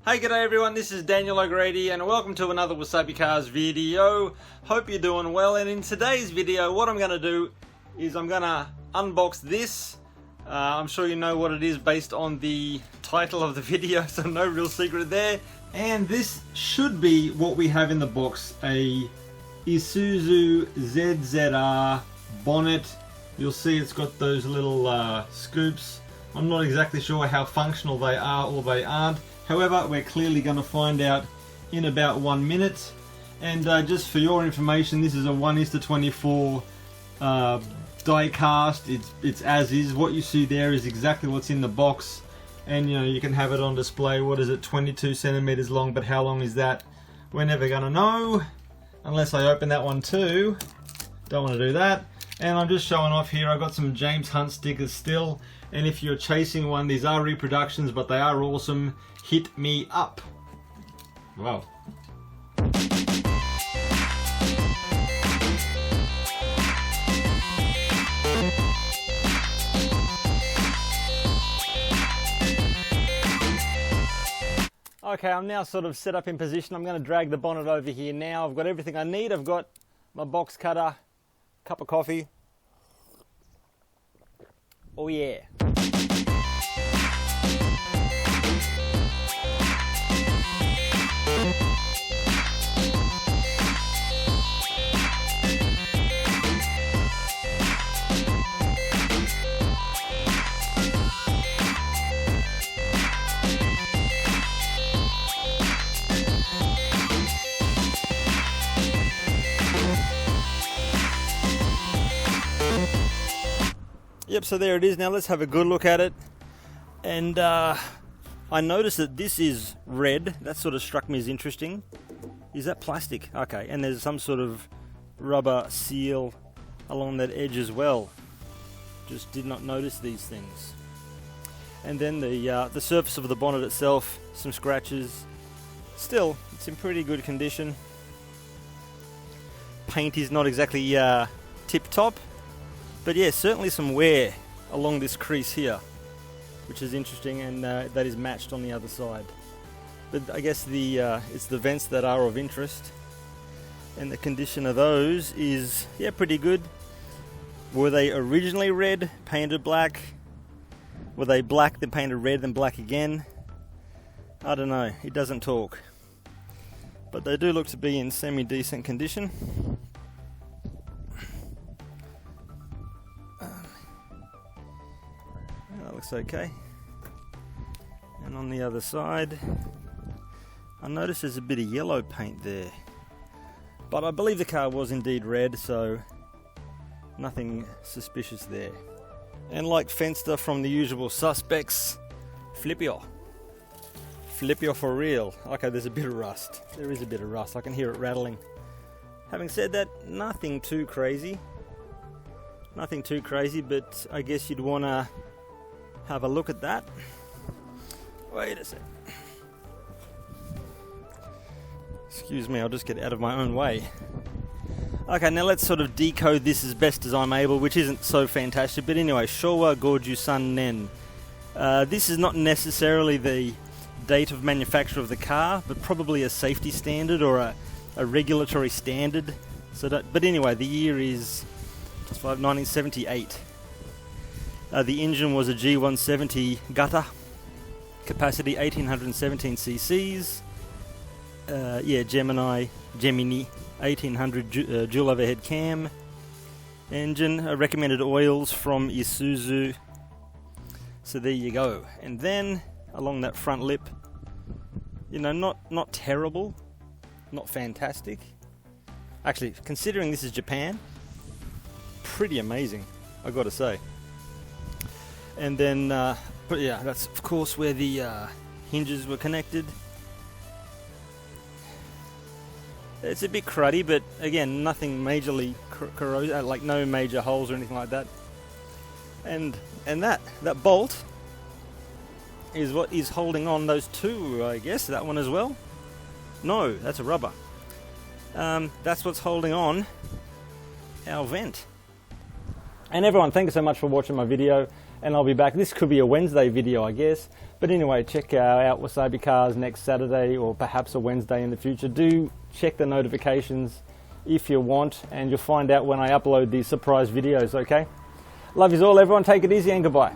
Hey, g'day everyone, this is Daniel O'Grady and welcome to another WasabiCars video. Hope you're doing well, and in today's video what I'm going to do is I'm going to unbox this. I'm sure you know what it is based on the title of the video, so no real secret there. And this should be what we have in the box, a Isuzu ZZ bonnet. You'll see it's got those little scoops. I'm not exactly sure how functional they are or they aren't. However, we're clearly going to find out in about 1 minute. And just for your information, this is a 1:24 die cast. It's as is. What you see there is exactly what's in the box. And you know, you can have it on display. What is it? 22 centimeters long. But how long is that? We're never going to know unless I open that one too. Don't want to do that. And I'm just showing off here. I've got some James Hunt stickers still. And if you're chasing one, these are reproductions, but they are awesome. Hit me up. Wow. Okay, I'm now sort of set up in position. I'm going to drag the bonnet over here now. I've got everything I need. I've got my box cutter, cup of coffee. Oh yeah. Yep, so there it is. Now let's have a good look at it. And I noticed that this is red. That sort of struck me as interesting. Is that plastic? Okay, and there's some sort of rubber seal along that edge as well. Just did not notice these things. And then the surface of the bonnet itself, some scratches. Still, it's in pretty good condition. Paint is not exactly tip-top. But yeah, certainly some wear along this crease here, which is interesting, and that is matched on the other side. But I guess it's the vents that are of interest, and the condition of those is, yeah, pretty good. Were they originally red, painted black? Were they black, then painted red, then black again? I don't know, it doesn't talk. But they do look to be in semi-decent condition. Looks okay. And on the other side, I noticed there's a bit of yellow paint there. But I believe the car was indeed red, so nothing suspicious there. And like Fenster from the usual suspects, flipio. Flipio for real. Okay, there's a bit of rust. There is a bit of rust. I can hear it rattling. Having said that, nothing too crazy. Nothing too crazy, but I guess you'd want to have a look at that. Wait a sec. Excuse me, I'll just get out of my own way. Okay, now let's sort of decode this as best as I'm able, which isn't so fantastic, but anyway, Showa Goju San Nen. This is not necessarily the date of manufacture of the car, but probably a safety standard or a regulatory standard. But anyway, the year is 1978. The engine was a G180 型, capacity 1817 cc's. Gemini 1800 dual overhead cam engine. Recommended oils from Isuzu. So there you go. And then along that front lip, you know, not terrible, not fantastic. Actually, considering this is Japan, pretty amazing, I got to say. And then, but yeah, that's of course where the hinges were connected. It's a bit cruddy, but again, nothing majorly corrosive, like no major holes or anything like that. And that bolt is what is holding on those two, I guess, that one as well. No, that's a rubber. That's what's holding on our vent. And everyone, thank you so much for watching my video, and I'll be back. This could be a Wednesday video, I guess, But anyway, check out WasabiCars next Saturday or perhaps a Wednesday in the future. Do check the notifications if you want, and you'll find out when I upload these surprise videos, okay? Love yous all, everyone. Take it easy and goodbye.